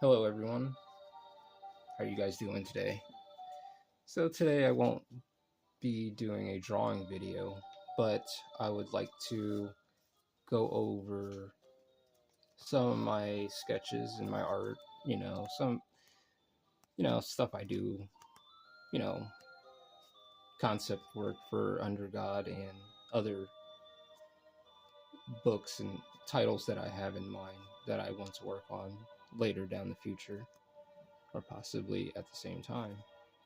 Hello everyone, how are you guys doing today? So today I won't be doing a drawing video, but I would like to go over some of my sketches and my art, some, stuff I do, you know, concept work for Under God and other books and titles that I have in mind that I want to work on later down the future or possibly at the same time.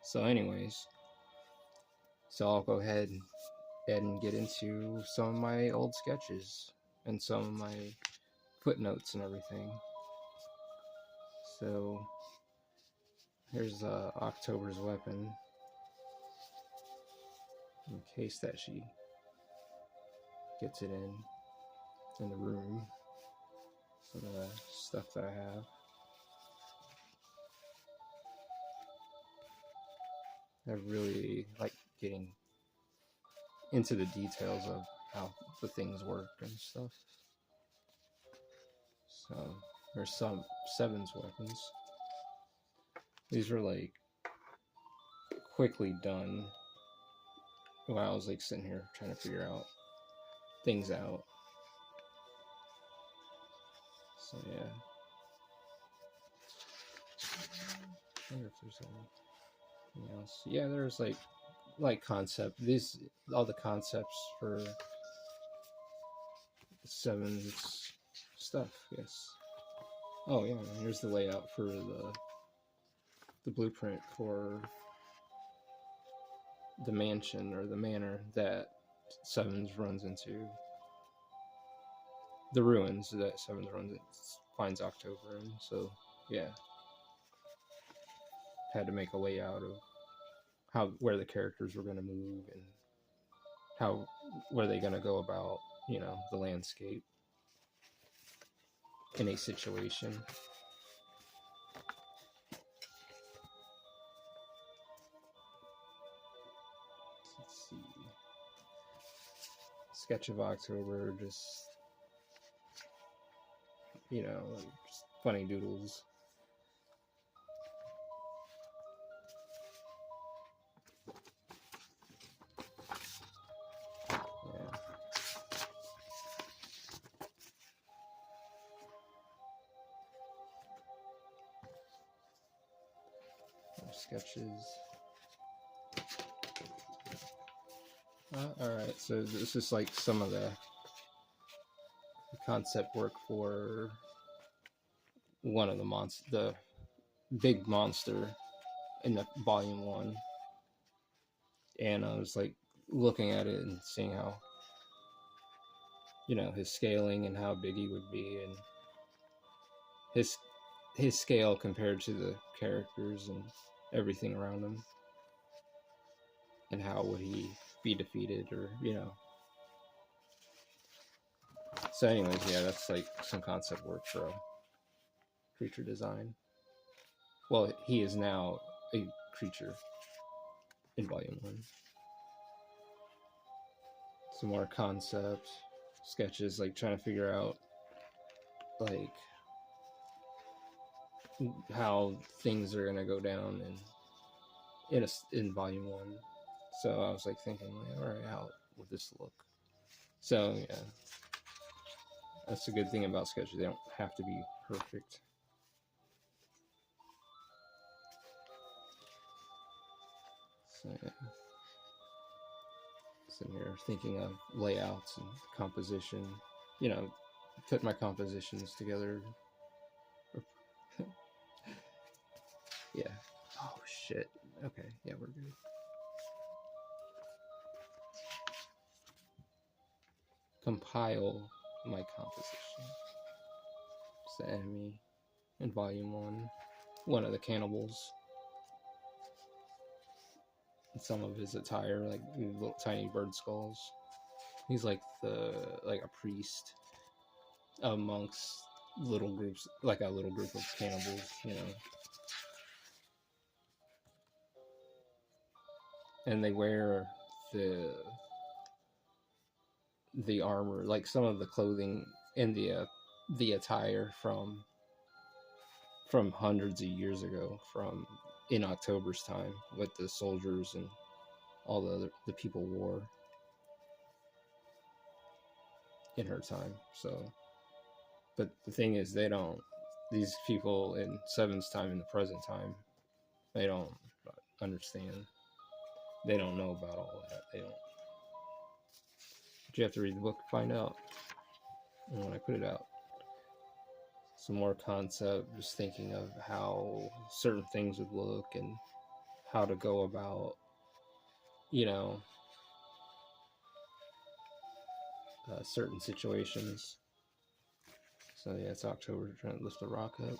So anyways, I'll go ahead and get into some of my old sketches and some of my footnotes and everything. So here's October's weapon, in case that she gets it in the room. Some of the stuff that I have. I really like getting into the details of how the things work and stuff. So there's some Sevens weapons. These were like quickly done while I was like sitting here trying to figure out things out. So yeah. I wonder if there's anything else. Yeah, there's like concept. These all the concepts for Sevens stuff. Yes. Oh yeah, here's the layout for the blueprint for the mansion or the manor that Sevens runs into. The ruins that Sevens finds October in. So yeah, had to make a layout of where the characters were going to move and how were they going to go about the landscape in a situation. Let's see. Sketch of October, just just funny doodles. Yeah. More sketches. Alright, so this is like some of the concept work for one of the big monster in the volume 1. And I was like looking at it and seeing how his scaling and how big he would be, and his scale compared to the characters and everything around him, and how would he be defeated, or so anyways, yeah, that's like some concept work for a creature design. Well, he is now a creature in volume 1. Some more concept sketches, like trying to figure out like how things are gonna go down in volume 1. So I was like thinking, like, all right, how would this look? So yeah, that's a good thing about sketches. They don't have to be perfect. So yeah, sitting here thinking of layouts and composition. Put my compositions together. Yeah. Oh shit. Okay. Yeah, we're good. Compile my composition. It's the enemy in volume 1. One of the cannibals. And some of his attire, like little tiny bird skulls. He's like a priest amongst little groups, like a little group of cannibals, And they wear the armor, like some of the clothing and the attire from from hundreds of years ago, from in October's time, with the soldiers and all the people wore in her time. So, but the thing is, these people in Seven's time, in the present time, they don't understand. They don't know about all that. They don't. But you have to read the book to find out. And when I put it out, some more concept, just thinking of how certain things would look and how to go about, certain situations. So yeah, it's October, trying to lift the rock up.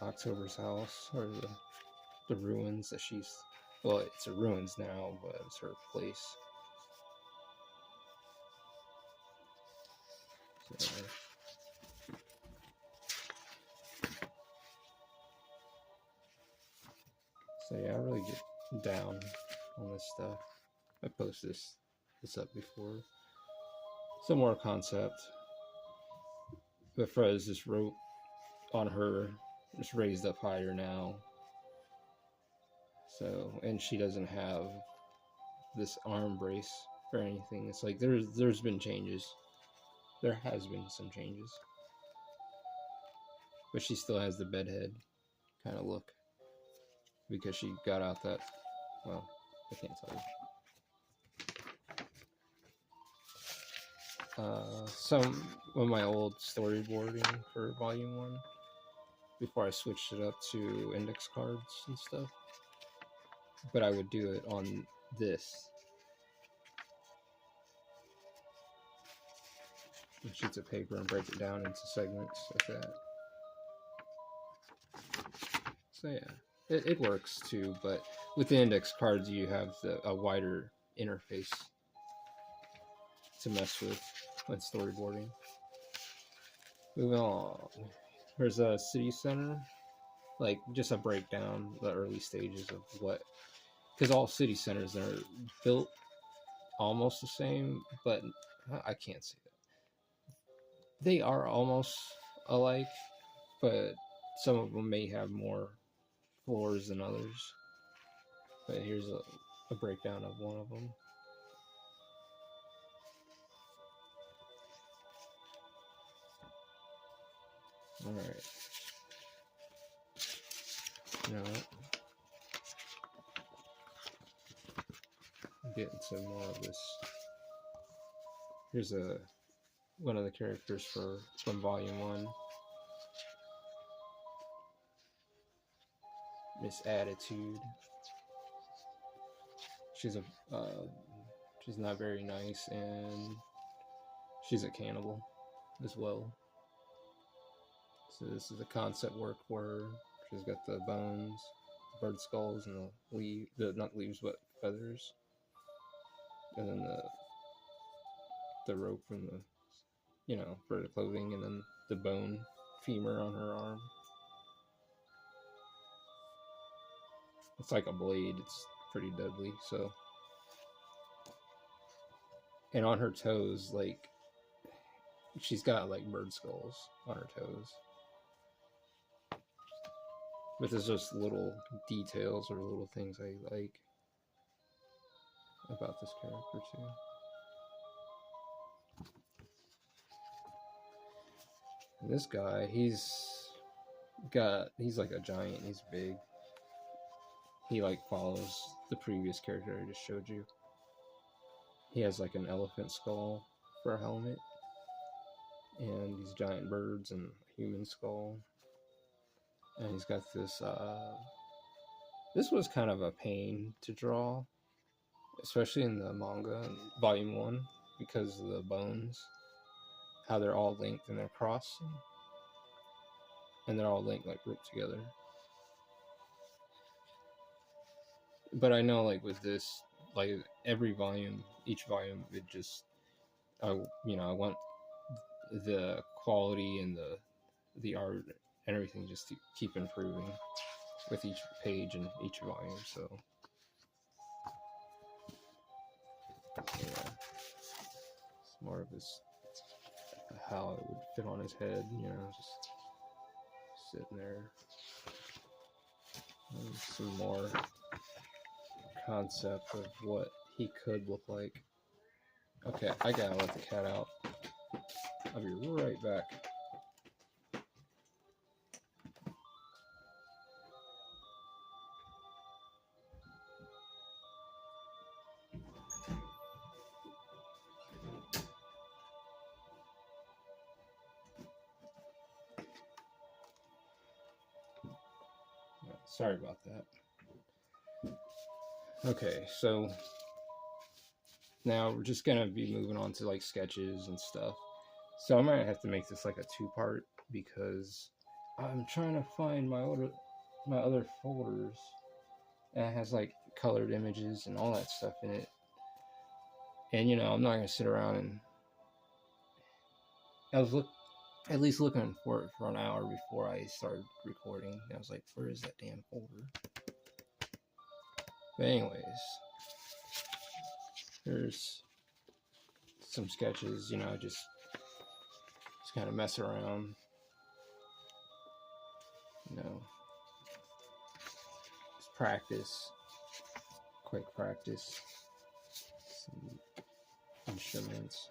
October's house, or the ruins that she's, well, it's a ruins now, but it's her place. So yeah, I really get down on this stuff. I posted this up before. Some more concept. But Fred just wrote on her, just raised up higher now. So, and she doesn't have this arm brace or anything. It's like there's been changes. There has been some changes. But she still has the bedhead kind of look. Because she got out that, well, I can't tell you. Some of my old storyboarding for volume 1, before I switched it up to index cards and stuff. But I would do it on this. Sheets of paper and break it down into segments like that. So yeah, it works too, but with the index cards you have a wider interface to mess with when storyboarding. Moving on, there's a city center, like just a breakdown, the early stages of what, because all city centers are built almost the same, but I can't say that. They are almost alike, but some of them may have more floors than others. But here's a breakdown of one of them. Alright. Now, get into more of this. Here's one of the characters from volume 1. Miss Attitude. She's not very nice, and she's a cannibal as well. So this is the concept work for her. She's got the bones, the bird skulls, and not leaves, but feathers. And then the rope and for the clothing, and then the bone femur on her arm. It's like a blade. It's pretty deadly. So, and on her toes, like, she's got like bird skulls on her toes. But there's just little details or little things I like about this character too. And this guy, he's like a giant. He's big. He like follows the previous character I just showed you. He has like an elephant skull for a helmet, and these giant birds and a human skull. And he's got this, this was kind of a pain to draw, especially in the manga, volume 1, because of the bones, how they're all linked and they're crossing, and they're all linked, like, grouped together. But I know, like, with this, like, every volume, each volume, it just, I want the quality and the art and everything just to keep improving with each page and each volume. So yeah, it's more of this how it would fit on his head, you know, just sitting there. And some more concept of what he could look like. Okay, I gotta let the cat out. I'll be right back. Sorry about that. Okay, so now we're just gonna be moving on to like sketches and stuff. So I might have to make this like a two-part because I'm trying to find my other folders, and it has like colored images and all that stuff in it. And you know, I'm not gonna sit around and I was at least looking for it for an hour before I started recording. And I was like, where is that damn folder? But anyways, there's some sketches, you know, just kind of mess around, you know, just practice, quick practice, some instruments,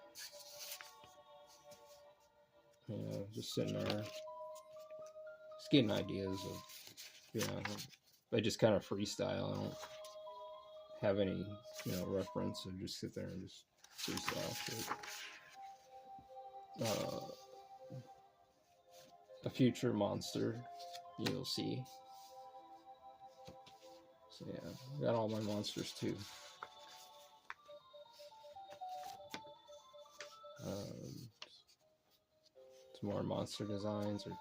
you know, just sitting there, just getting ideas of, you know, I just kind of freestyle. I don't have any, you know, reference, so just sit there and just freestyle shit. A future monster you'll see. So yeah, got all my monsters too. Some more monster designs or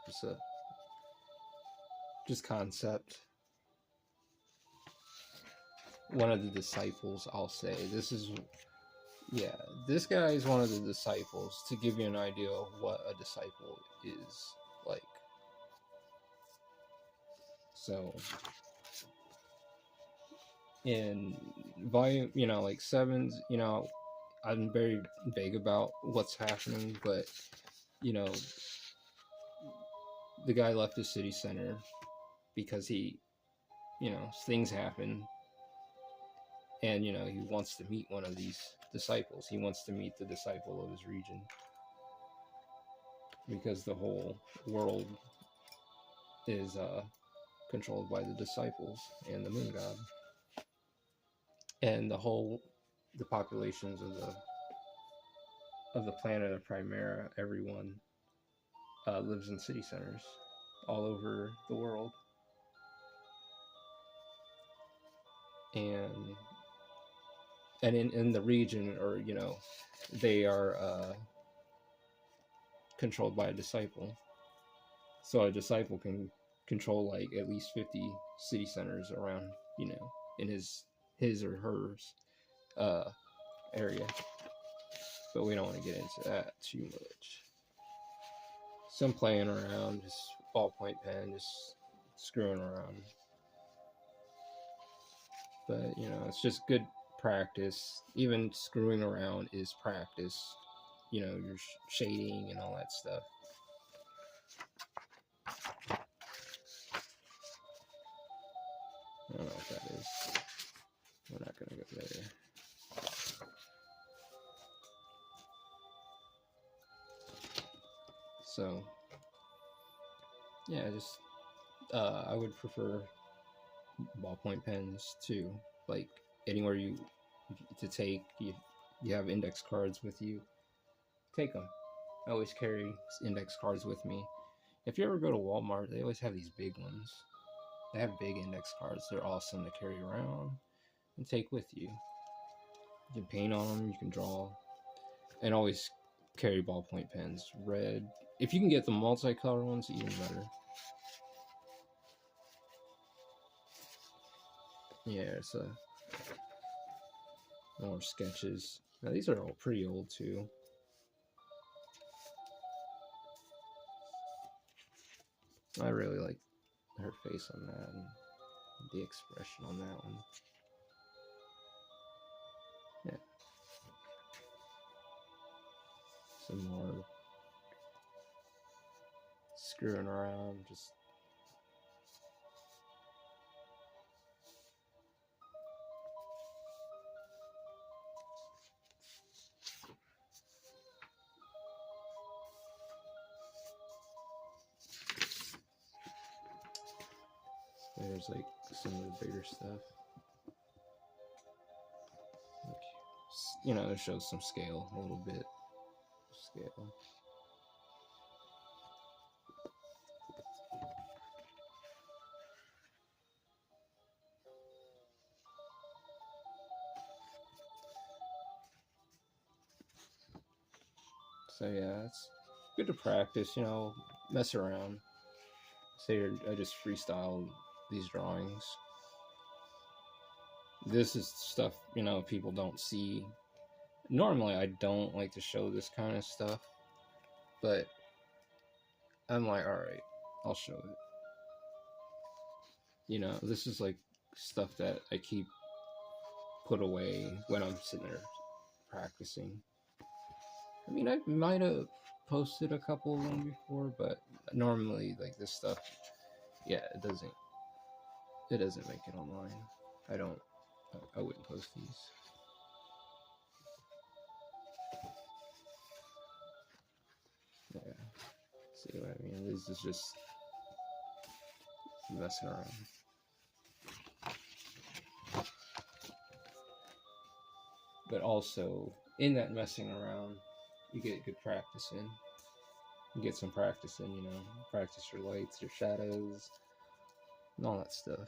just concept. One of the disciples, I'll say, this guy is one of the disciples, to give you an idea of what a disciple is like. So in volume, you know, like 7s, you know, I'm very vague about what's happening, but you know, the guy left the city center because he, you know, things happen, and you know, he wants to meet one of these disciples. He wants to meet the disciple of his region, because the whole world is controlled by the disciples and the moon god, and the populations of the planet of Primera, everyone lives in city centers all over the world, and in the region, or you know, they are controlled by a disciple. So a disciple can control like at least 50 city centers around, you know, in his or hers area. But we don't want to get into that too much. So I'm playing around, just ballpoint pen, just screwing around. But you know, it's just good practice. Even screwing around is practice. You know, your shading and all that stuff. I don't know what that is. We're not gonna go there. So yeah, just I would prefer ballpoint pens too. Like anywhere you have index cards with you, take them. I always carry index cards with me. If you ever go to Walmart, they always have these big ones. They have big index cards. They're awesome to carry around and take with you. You can paint on them, you can draw, and always carry ballpoint pens. Red. If you can get the multicolor ones, even better. Yeah, so more sketches. Now these are all pretty old too. I really like her face on that and the expression on that one. Yeah. Some more screwing around, just there's like some of the bigger stuff. Like, you know, it shows some scale, a little bit of scale. So yeah, it's good to practice, you know, mess around. Say I just freestyled these drawings. This is stuff, you know, people don't see. Normally I don't like to show this kind of stuff, but I'm like, alright, I'll show it. You know, this is like stuff that I keep put away when I'm sitting there practicing. I mean, I might have posted a couple of them before, but normally, like, this stuff, yeah, it doesn't make it online. I wouldn't post these. Yeah, see what I mean? This is just messing around. But also, in that messing around, you get good practice in. You get some practice in, you know, practice your lights, your shadows, and all that stuff.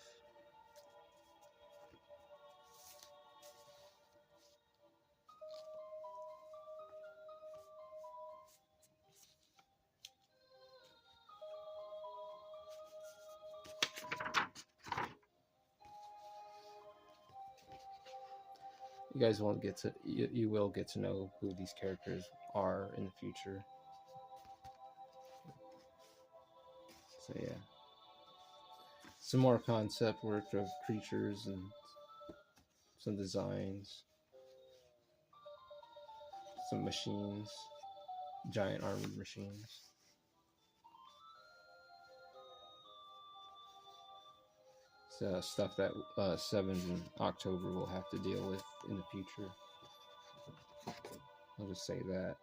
You guys won't get to, you will get to know who these characters are in the future. So yeah, some more concept work of creatures and some designs, some machines, giant armored machines. So stuff that Sevens in October will have to deal with in the future. I'll just say that.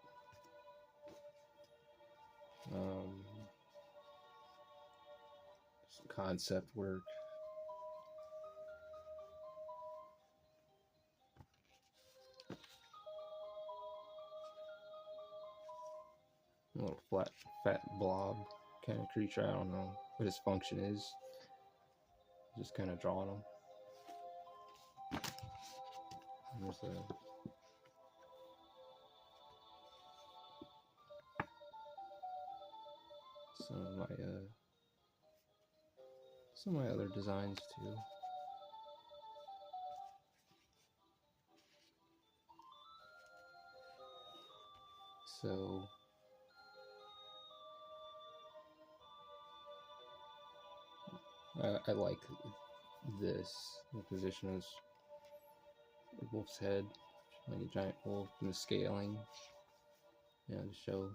Some concept work. A little fat blob kind of creature. I don't know what his function is. Just kind of drawing them. There's some of my other designs too. So I like this, the position is a wolf's head, like a giant wolf, and the scaling, you know, to show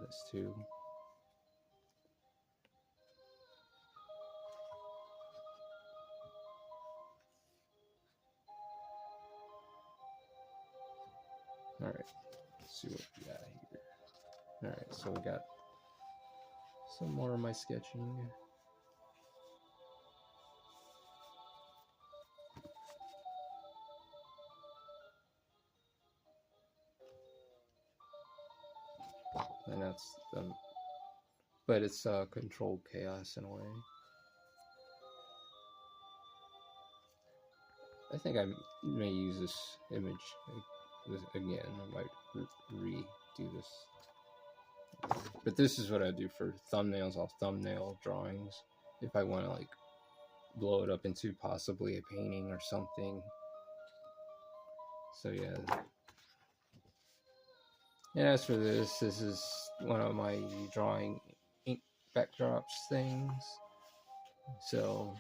this too. Alright, let's see what we got here. Alright, so we got some more of my sketching. And that's but it's controlled chaos in a way. I think I may use this image again. I might redo this. But this is what I do for thumbnails. I'll thumbnail drawings if I want to like blow it up into possibly a painting or something. So yeah. And as for this is one of my drawing ink backdrops things. So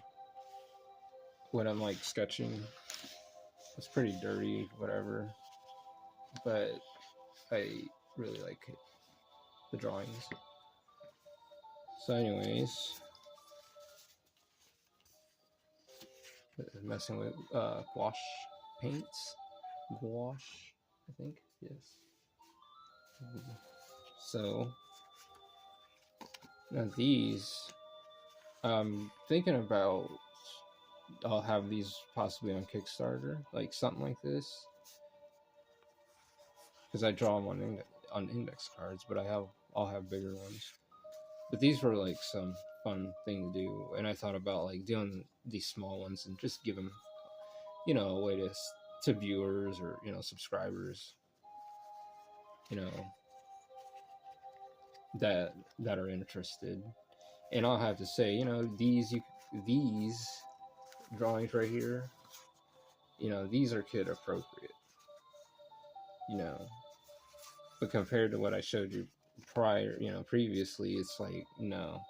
when I'm like sketching, it's pretty dirty, whatever, but I really like the drawings. So anyways, messing with gouache paints. Gouache, I think, yes. So now these, I'm thinking about, I'll have these possibly on Kickstarter, like something like this, because I draw them on index cards, but I'll have bigger ones. But these were like some fun thing to do, and I thought about like doing these small ones and just give them, a way to viewers or subscribers, you know, that are interested. And I'll have to say, these drawings right here, these are kid appropriate, but compared to what I showed you previously, it's like, no,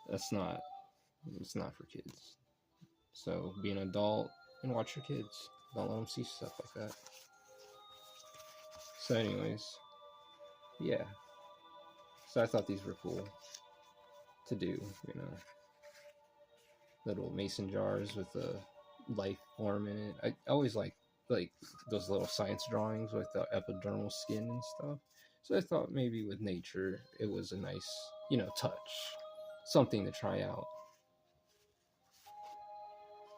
it's not for kids. So be an adult and watch your kids. Don't let them see stuff like that. So anyways, yeah. So I thought these were cool to do, little mason jars with a life form in it. I always like those little science drawings with the epidermal skin and stuff. So I thought maybe with nature it was a nice, touch, something to try out.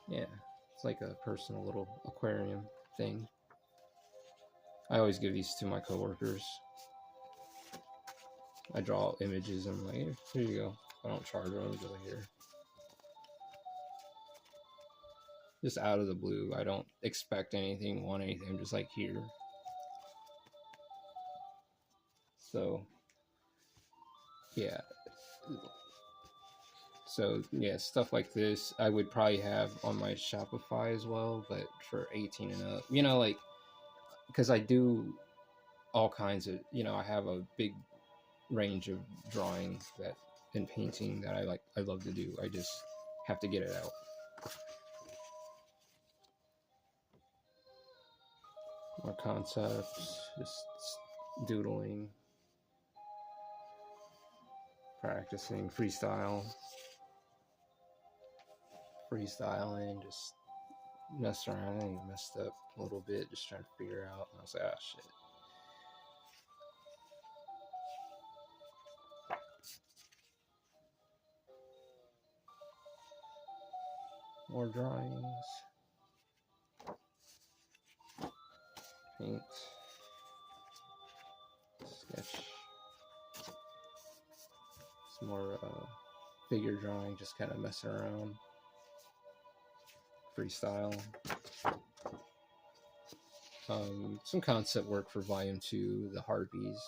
Yeah, it's like a personal little aquarium thing. I always give these to my coworkers. I draw images and I'm like, here you go. I don't charge them, go here. Just out of the blue. I don't expect anything, want anything. I'm just like, here. So, yeah. So, yeah, stuff like this I would probably have on my Shopify as well, but for 18 and up. Like, because I do all kinds of, I have a big range of drawing and painting that I love to do. I just have to get it out. More concepts, just doodling, practicing, freestyling, just mess around. I think I messed up a little bit, just trying to figure out. And I was like, ah, shit. More drawings, paint, sketch. Some more figure drawing, just kind of messing around, freestyle. Some concept work for volume 2, the Harpies.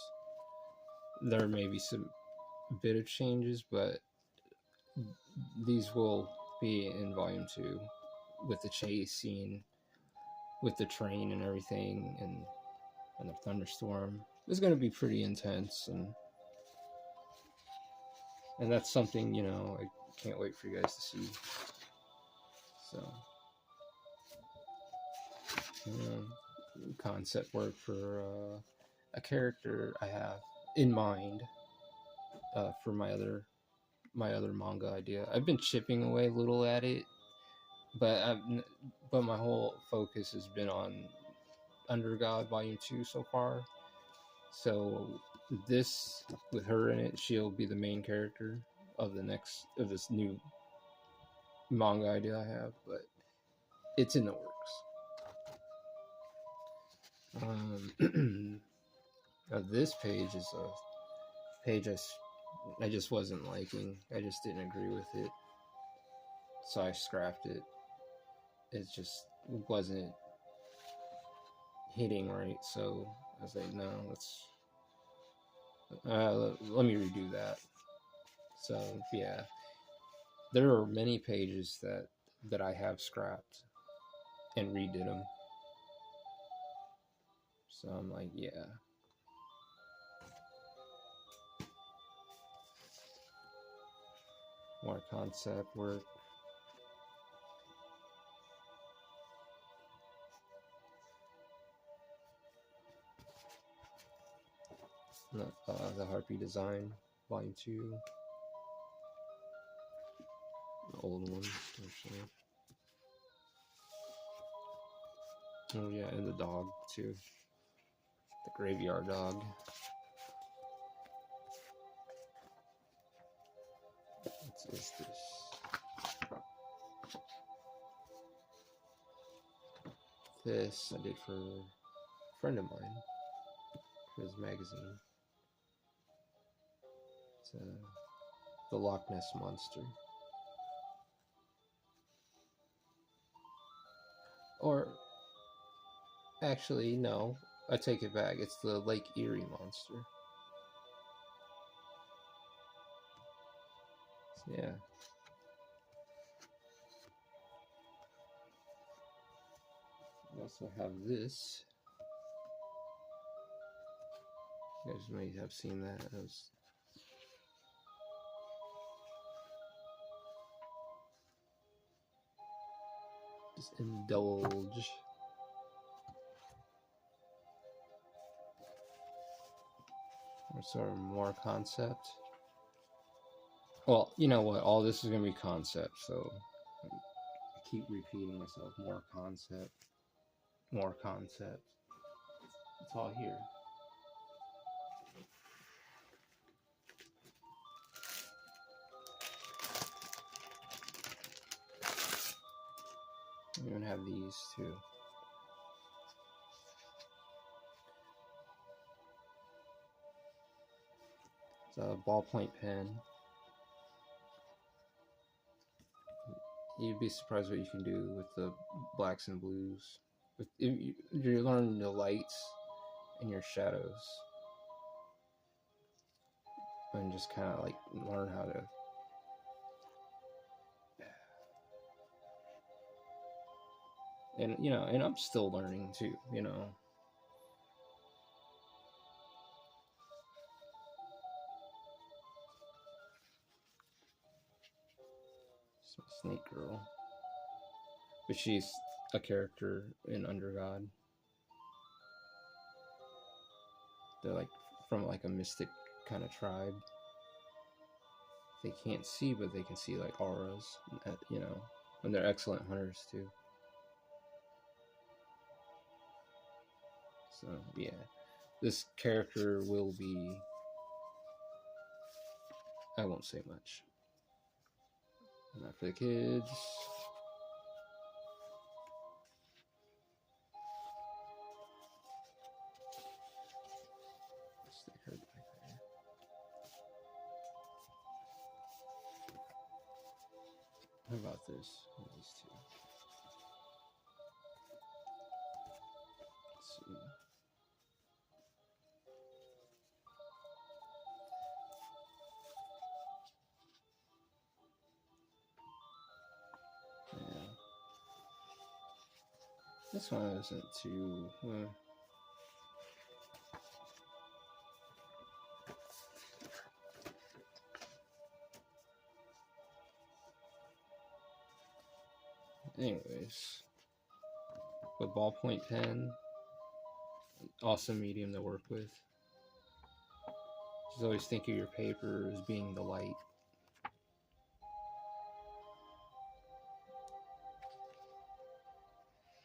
There may be some bit of changes, but these will be in volume 2 with the chase scene, with the train and everything, and the thunderstorm. It's going to be pretty intense, and that's something, I can't wait for you guys to see. So, concept work for a character I have in mind for my other manga idea. I've been chipping away a little at it, but my whole focus has been on Under God Volume 2 so far. So this, with her in it, she'll be the main character of this new manga idea I have, but it's in the works. This page is a page I just wasn't liking. I just didn't agree with it, so I scrapped it. It just wasn't hitting right, so I was like, no, let me redo that. So yeah, there are many pages that I have scrapped and redid them. So I'm like, yeah. More concept work. The Harpy design, volume 2. old ones, actually. Oh yeah, and the dog too. The graveyard dog. What is this? This I did for a friend of mine for his magazine. It's the Loch Ness Monster. Or, actually, no. I take it back. It's the Lake Erie Monster. So, yeah. We also have this. You guys may have seen that. It was just indulge. Or sort of more concept. Well, you know what? All this is going to be concept, so I keep repeating myself. More concept. More concept. It's all here. We even have these too. It's a ballpoint pen. You'd be surprised what you can do with the blacks and blues. You're learning the lights and your shadows, and just kind of like learn how to. And you know, and I'm still learning too. You know. Snake Girl. But she's a character in Undergod. They're like from like a mystic kind of tribe. They can't see, but they can see like auras, you know, and they're excellent hunters too. So yeah, this character will be. I won't say much. Not for the kids. Stick her back there. How about this? These two. Let's see. Yeah. This one isn't too. Anyways, the ballpoint pen, awesome medium to work with. Just always think of your paper as being the light.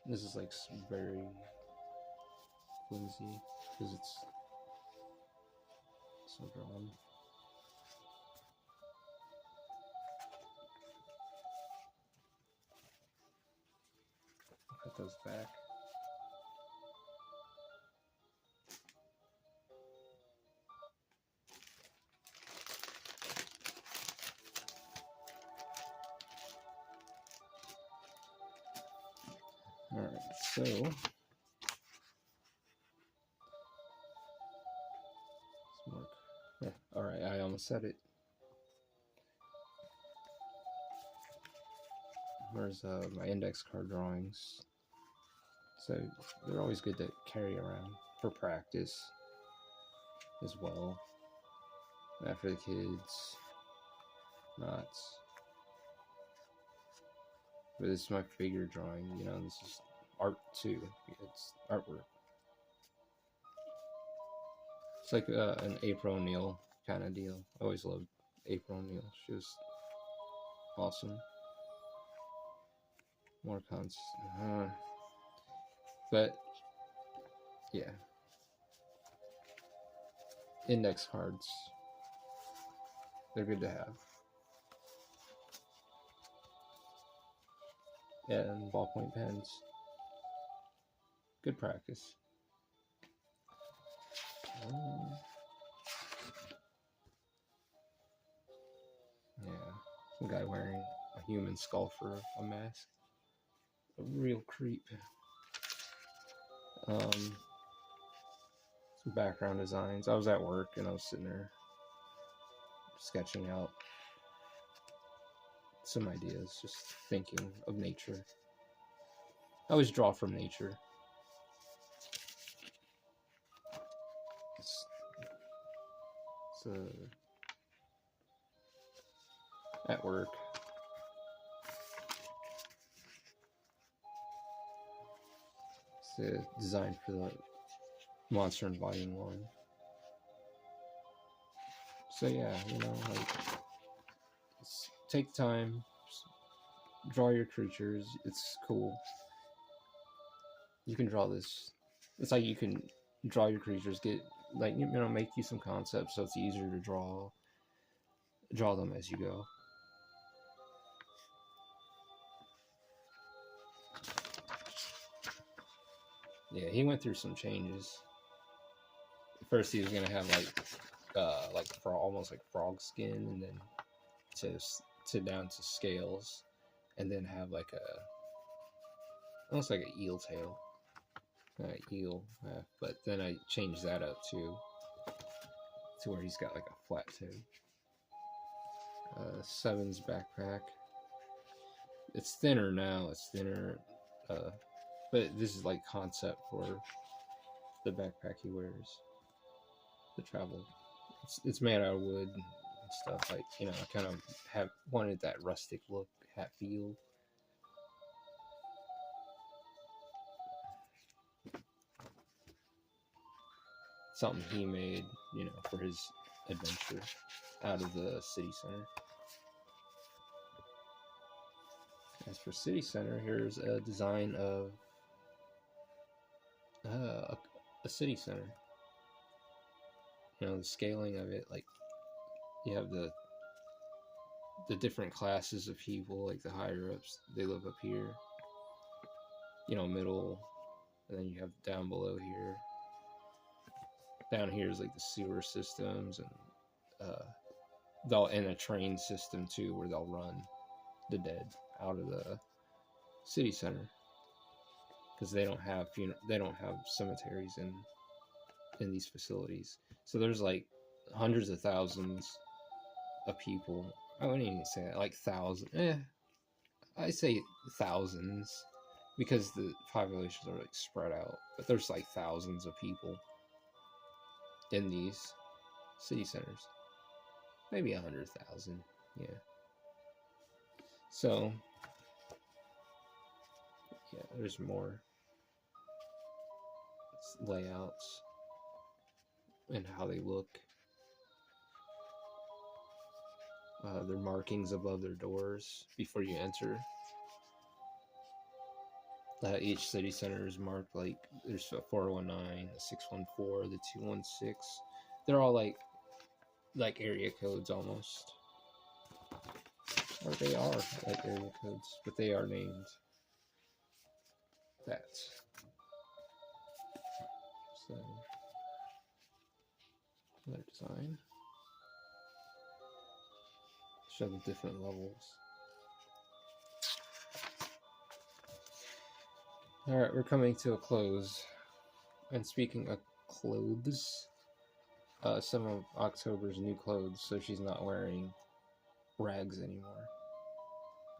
This is like very flimsy because it's so drawn. Put those back. Alright, so yeah, alright, I almost said it. Where's my index card drawings? So they're always good to carry around for practice as well. Not for the kids. Not. But this is my figure drawing, you know, this is art too. It's artwork. It's like an April O'Neil kind of deal. I always loved April O'Neil. She was awesome. More cons. But yeah, index cards. They're good to have. And ballpoint pens. Good practice. Yeah, some guy wearing a human skull for a mask. A real creep. Some background designs. I was at work and I was sitting there sketching out some ideas, just thinking of nature. I always draw from nature. It's at work. It's a design for the monster in Volume 1. So yeah, you know, like, take time, draw your creatures. It's cool. You can draw this. It's like you can draw your creatures, get, like, you know, make you some concepts so it's easier to draw them as you go. Yeah, he went through some changes. At first he was gonna have almost like frog skin, and then to down to scales, and then have like almost like an eel tail, eel. But then I changed that up to where he's got like a flat tail. Seven's backpack. It's thinner now. It's thinner, but this is like concept for the backpack he wears. The travel. It's made out of wood and stuff. Like, you know, I kind of wanted that rustic look, Hatfield. Something he made, you know, for his adventure out of the city center. As for city center, here's a design of a city center. You know, the scaling of it, like, you have the different classes of people, like the higher ups, they live up here, you know, middle, and then you have down below here. Down here is like the sewer systems, and a train system too, where they'll run the dead out of the city center, because they don't have cemeteries in these facilities. So there's like hundreds of thousands of people. I wouldn't even say that, like thousands. I say thousands because the populations are like spread out, but there's like thousands of people in these city centers. Maybe 100,000, yeah. So yeah, there's more layouts and how they look. Their markings above their doors before you enter. Each city center is marked, like there's a 419, a 614, the 216. They're all like area codes almost. Or they are like area codes, but they are named that. So, another design. Show the different levels. Alright, we're coming to a close. And speaking of clothes, some of October's new clothes, so she's not wearing rags anymore.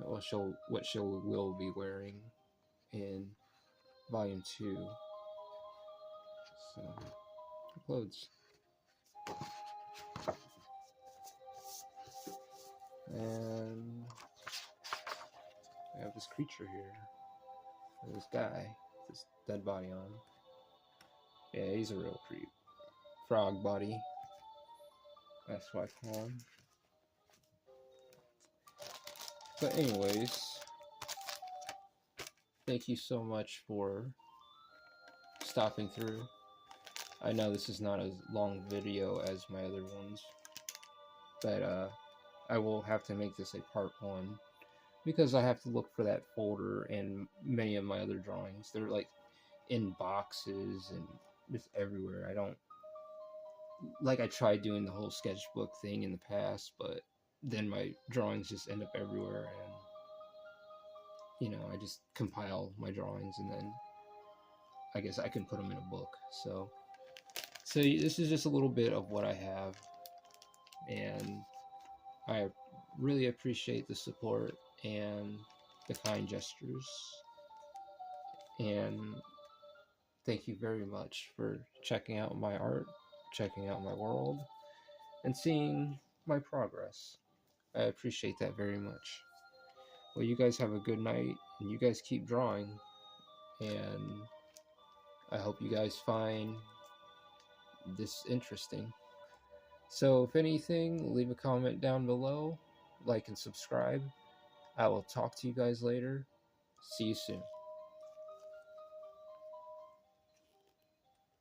What she will be wearing in Volume 2. So, clothes. And I have this creature here. This guy, this dead body on. Yeah, he's a real creep. Frog body. That's what I call him. But anyways, thank you so much for stopping through. I know this is not as long video as my other ones, but I will have to make this a part 1 because I have to look for that folder and many of my other drawings. They're like in boxes and just everywhere. I don't like, I tried doing the whole sketchbook thing in the past, but then my drawings just end up everywhere, and I just compile my drawings and then I guess I can put them in a book. So this is just a little bit of what I have, and I really appreciate the support and the kind gestures, and thank you very much for checking out my art, checking out my world, and seeing my progress. I appreciate that very much. Well, you guys have a good night, and you guys keep drawing, and I hope you guys find this interesting. So if anything, leave a comment down below, like and subscribe. I will talk to you guys later. See you soon.